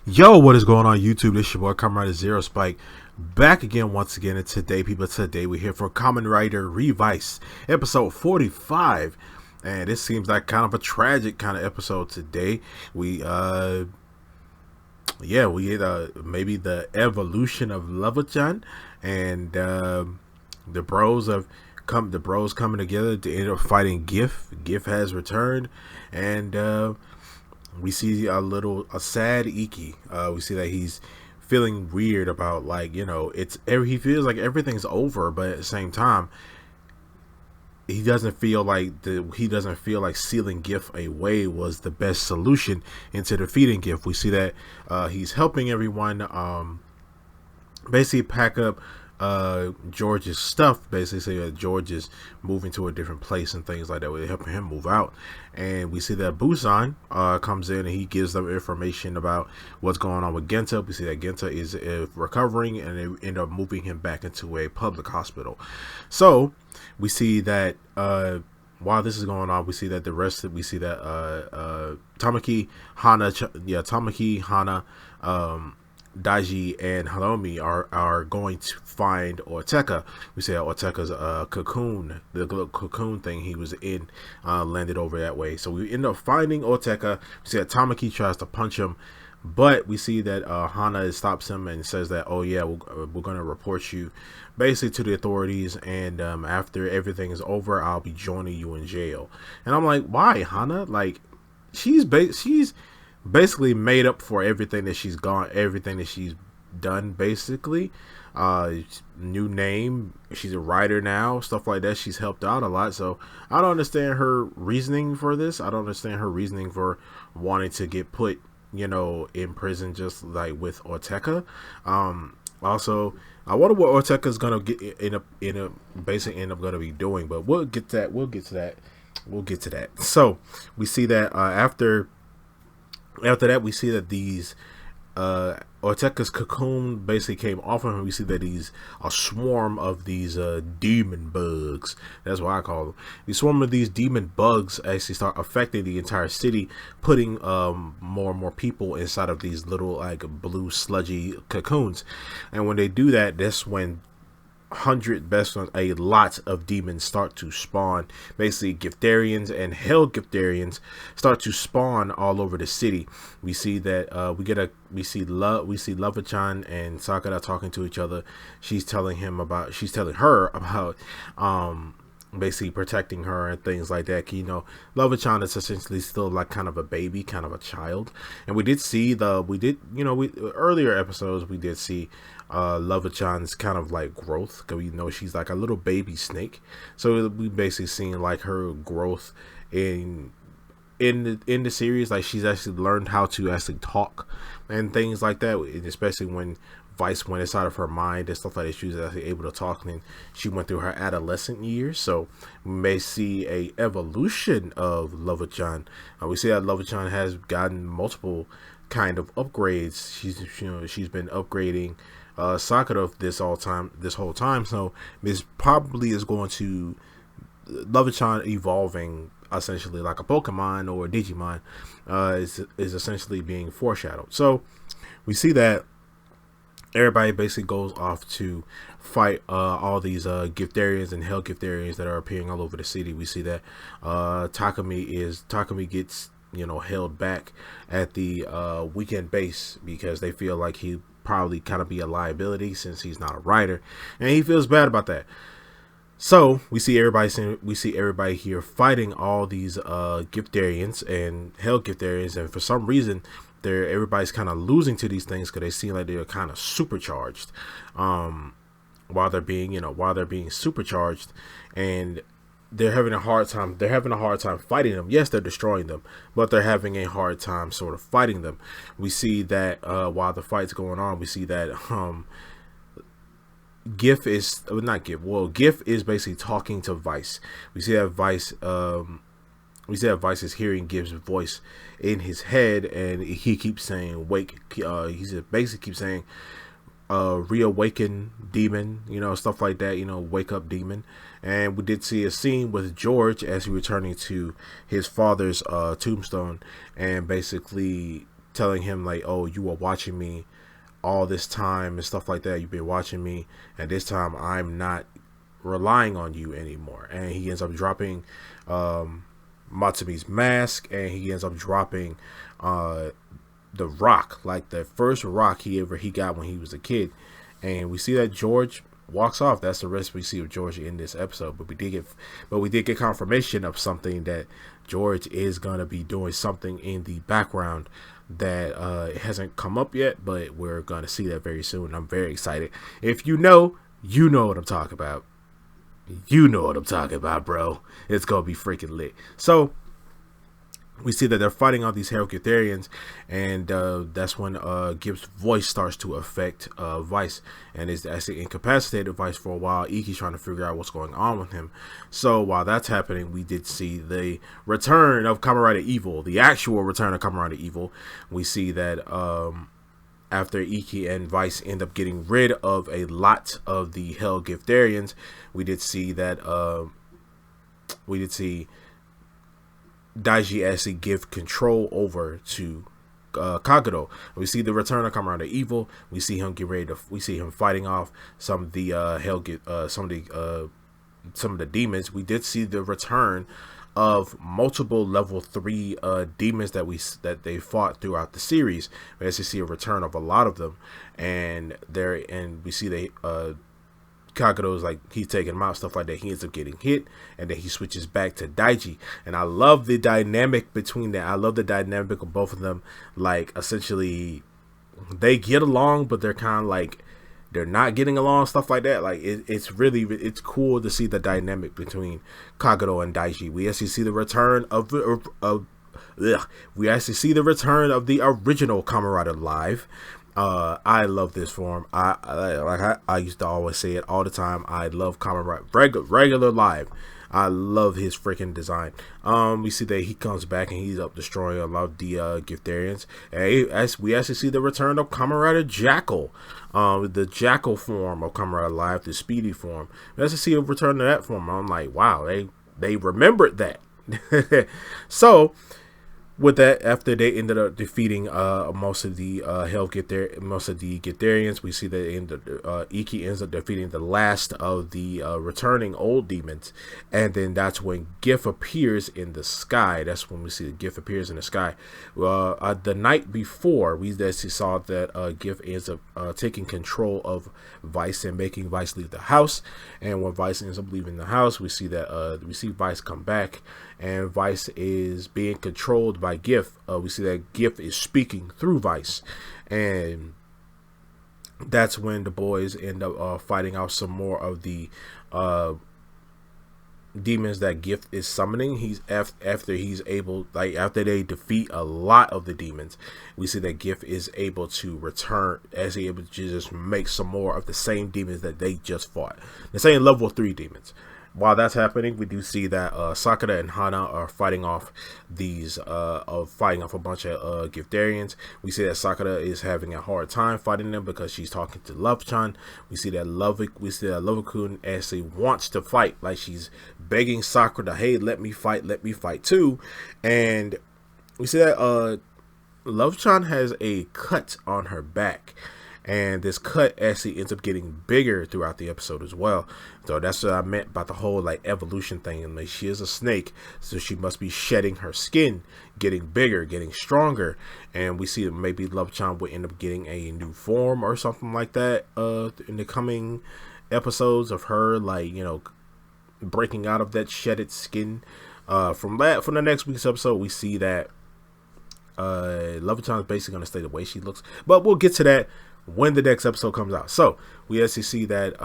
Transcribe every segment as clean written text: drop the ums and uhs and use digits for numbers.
Yo, what is going on YouTube? This is your boy Kamen Zero Spike back again once again. And today we're here for Kamen Rider Revice episode 45. And this seems like kind of a tragic kind of episode today. We had maybe the evolution of Lava-chan, and the bros coming together to end up fighting GIF. GIF has returned, and we see a sad Iki. We see that he's feeling weird about, like, he feels like everything's over, but at the same time he doesn't feel like sealing GIF away was the best solution into defeating GIF. We see that he's helping everyone basically pack up George's stuff, basically say that George is moving to a different place and things like that. We're helping him move out, and we see that Busan comes in and he gives them information about what's going on with Genta. We see that Genta is recovering, and they end up moving him back into a public hospital. So we see that while this is going on, we see that Tamaki, Hana, Daiji and Hiromi are going to find Orteka. We say Orteka's cocoon, the cocoon thing he was in, landed over that way. So we end up finding Orteka. We see that Tamaki tries to punch him, but we see that Hana stops him and says that, oh yeah, we're going to report you basically to the authorities, and after everything is over, I'll be joining you in jail. And I'm like, why, Hana? Like, she's basically made up for everything that she's done, basically. New name, she's a writer now, stuff like that. She's helped out a lot, so I don't understand her reasoning for this. I don't understand her reasoning for wanting to get put, in prison, just like with Orteka. Also, I wonder what Orteka's gonna basically end up gonna be doing, but we'll get to that. So we see that after that, we see that these Orteka's cocoon basically came off of him. We see that he's a swarm of these demon bugs. That's what I call them. The swarm of these demon bugs actually start affecting the entire city, putting more and more people inside of these little, like, blue sludgy cocoons. And when they do that, that's when a lot of demons start to spawn. Basically, Giftharians and Hell Giftharians start to spawn all over the city. We see that we see Lava-chan and Sakura talking to each other. She's telling her about basically protecting her and things like that. Lava-chan is essentially still like kind of a baby, kind of a child. And we did see earlier episodes, we did see Lava-chan's kind of like growth, because she's like a little baby snake. So we basically seen like her growth in the series. Like, she's actually learned how to actually talk and things like that, and especially when Vice went inside of her mind and stuff like that, she was actually able to talk, and she went through her adolescent years. So we may see a evolution of Lava-chan. We see that Lava-chan has gotten multiple kind of upgrades. She's been upgrading Sakura this whole time. So this probably is going to Lava-chan evolving essentially like a Pokemon or a Digimon is essentially being foreshadowed. So we see that everybody basically goes off to fight all these Giftharians and Hell Giftharians that are appearing all over the city. We see that Takumi gets held back at the weekend base because they feel like he probably kind of be a liability since he's not a writer, and he feels bad about that. So we see everybody here fighting all these Giftharians and Hell Giftharians, and for some reason everybody's kind of losing to these things because they seem like they're kind of supercharged while they're being supercharged, and they're having a hard time fighting them. Yes, they're destroying them, but they're having a hard time sort of fighting them. We see that while the fight's going on, we see that GIF is basically talking to Vice. We see that Vice is hearing GIF's voice in his head, and he keeps saying wake. He basically keeps saying reawaken demon, stuff like that, wake up demon. And we did see a scene with George as he returning to his father's tombstone, and basically telling him like, oh, you were watching me all this time and stuff like that. You've been watching me, and this time I'm not relying on you anymore. And he ends up dropping Matsumi's mask, and he ends up dropping the rock, like the first rock he got when he was a kid. And we see that George walks off. That's the rest we see of George in this episode. But we did get confirmation of something, that George is gonna be doing something in the background that it hasn't come up yet, but we're gonna see that very soon. I'm very excited. If you know what I'm talking about. You know what I'm talking about, bro. It's gonna be freaking lit. So we see that they're fighting all these Hell-Githerians, and that's when Gibbs' voice starts to affect Vice, and is actually incapacitated Vice for a while. Iki's trying to figure out what's going on with him. So while that's happening, we did see the return of Kamen Rider Evil, the actual return of Kamen Rider Evil. We see that after Iki and Vice end up getting rid of a lot of the Hell-Githerians, we did see Daiji actually give control over to Kagero. We see the return of Kamen Rider Evil. We see him we see him fighting off some of the some of the demons. We did see the return of multiple level 3 demons that they fought throughout the series. We actually see a return of a lot of them, and we see they Kagero's like, he's taking him out, stuff like that. He ends up getting hit, and then he switches back to Daiji. And I love the dynamic between that. I love the dynamic of both of them. Like, essentially, they get along, but they're kind of like, they're not getting along, stuff like that. Like, it's cool to see the dynamic between Kagero and Daiji. We actually see the return of the original Kamen Rider Live. I love this form. I used to always say it all the time. I love Kamen Rider regular Live. I love his freaking design. We see that he comes back and he's up destroying a lot of the Githerians. And we actually see the return of Kamen Rider Jackal, the Jackal form of Kamen Rider Live, the speedy form. We actually see a return to that form. I'm like, wow, they remembered that. So with that, after they ended up defeating most of the Githerians, we see that Iki ends up defeating the last of the returning old demons, and then that's when Gif appears in the sky. That's when we see that Gif appears in the sky. The night before, we actually saw that Gif ends up taking control of Vice and making Vice leave the house. And when Vice ends up leaving the house, we see that we see Vice come back, and Vice is being controlled by Gif. We see that Gif is speaking through Vice, and that's when the boys end up fighting off some more of the demons that Gif is summoning. After they defeat a lot of the demons, we see that Gif is able to return, as he able to just make some more of the same demons that they just fought, the same level 3 demons. While that's happening, we do see that Sakura and Hana are fighting off a bunch of Githerians. We see that Sakura is having a hard time fighting them because she's talking to Love-chan. We see that Love-kun actually wants to fight, like she's begging Sakura to, hey, let me fight too. And we see that Love-chan has a cut on her back, and this cut actually ends up getting bigger throughout the episode as well. So that's what I meant by the whole like evolution thing. And like, she is a snake, so she must be shedding her skin, getting bigger, getting stronger. And we see that maybe Love-chan will end up getting a new form or something like that in the coming episodes of her, like, you know, breaking out of that shedded skin. From the next week's episode, we see that Love-chan is basically going to stay the way she looks, but we'll get to that when the next episode comes out. So we actually see that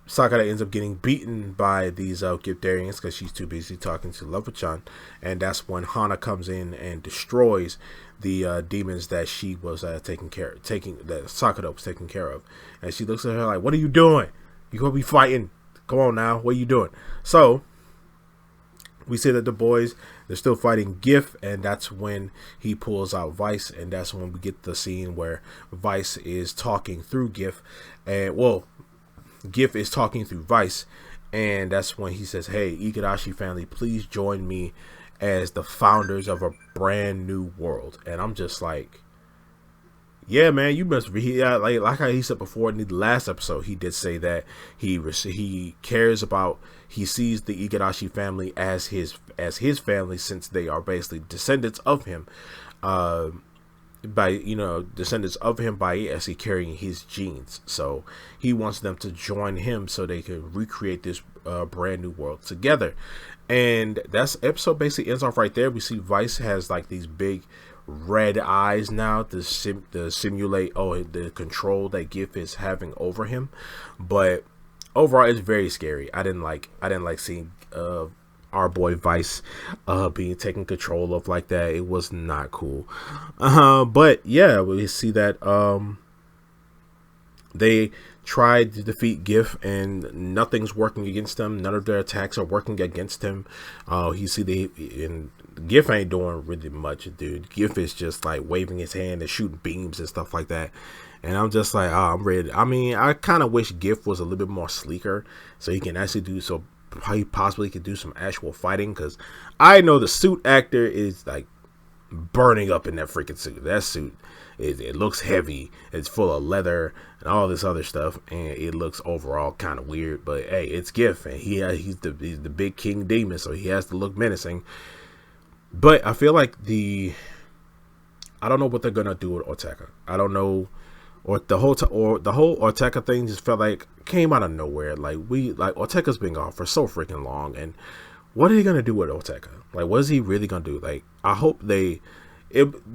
Sakura ends up getting beaten by these Githerians because she's too busy talking to Love-chan, and that's when Hana comes in and destroys the demons that she was that Sakura was taking care of. And she looks at her like, "What are you doing? You gonna be fighting? Come on now, what are you doing?" So we see that the boys, they're still fighting Gif, and that's when he pulls out Vice, and that's when we get the scene where Vice is talking through Gif, and Gif is talking through Vice, and that's when he says, "Hey, Ikarashi family, please join me as the founders of a brand new world. And I'm just like, yeah, man, you must be like how he said before in the last episode. He did say that he cares about, he sees the Igarashi family as his family, since they are basically descendants of him, uh, by descendants of him by as he carrying his genes. So he wants them to join him so they can recreate this brand new world together. And that's episode basically ends off right there. We see Vice has like these big red eyes now to simulate the control that Giff is having over him. But overall, it's very scary. I didn't like seeing our boy Vice being taken control of like that. It was not cool. But yeah, we see that they tried to defeat Giff and nothing's working against them. None of their attacks are working against him. You see and Giff ain't doing really much, dude. Giff is just like waving his hand and shooting beams and stuff like that. And I'm just like, I'm ready. I mean, I kind of wish Giff was a little bit more sleeker so he can actually he possibly could do some actual fighting, because I know the suit actor is like burning up in that freaking suit. That suit it looks heavy. It's full of leather and all this other stuff, and it looks overall kind of weird. But hey, it's Giff, and he's the big king demon, so he has to look menacing. But I feel like I don't know what they're gonna do with Oteka. I don't know, or the whole Oteka thing just felt like came out of nowhere. Like Oteka's been gone for so freaking long, and what are they gonna do with Oteka? Like, what is he really gonna do? Like, I hope it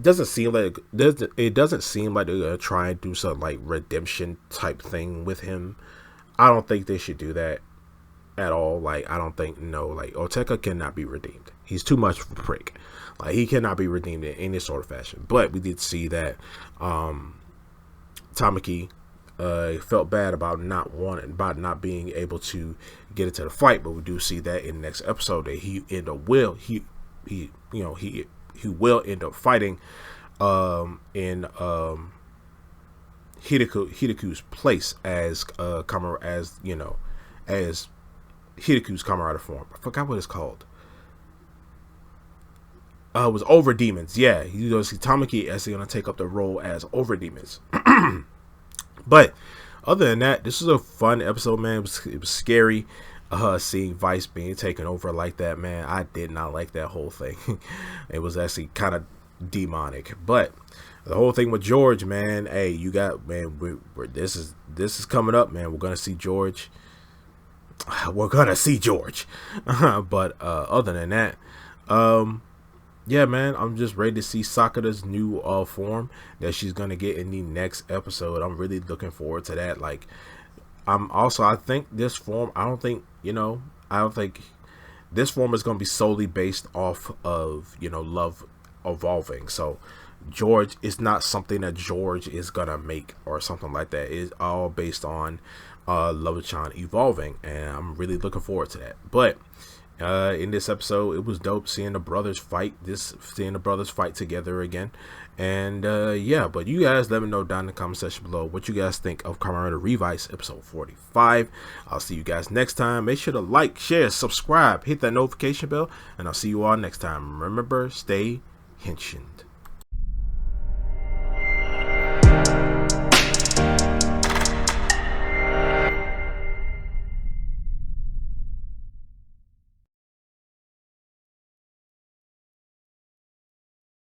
doesn't seem like they're gonna try and do some like redemption type thing with him. I don't think they should do that at all. Like, I don't think, no, like Oteka cannot be redeemed. He's too much of a prick. Like, he cannot be redeemed in any sort of fashion. But we did see that Tamaki felt bad about not being able to get into the fight, but we do see that in the next episode that he will end up fighting in Hideku's place as as Hideku's Kamen form. I forgot what it's called. It was Over Demons. Yeah, see Tamaki as gonna take up the role as Over Demons. But other than that, this was a fun episode, man. It was scary seeing Vice being taken over like that, man. I did not like that whole thing. It was actually kind of demonic. But the whole thing with George, man, hey, you got, man, this is coming up, man. We're gonna see George. But other than that, yeah, man, I'm just ready to see Sakura's new form that she's gonna get in the next episode. I'm really looking forward to that. Like, I think this form, I don't think this form is gonna be solely based off of love evolving. So George is not something that George is gonna make or something like that. It's all based on Love-chan evolving, and I'm really looking forward to that. But in this episode, it was dope seeing the brothers fight together again. And yeah, but you guys let me know down in the comment section below what you guys think of Kamen Rider Revice episode 45. I'll see you guys next time. Make sure to like, share, subscribe, hit that notification bell, and I'll see you all next time. Remember, stay henshined.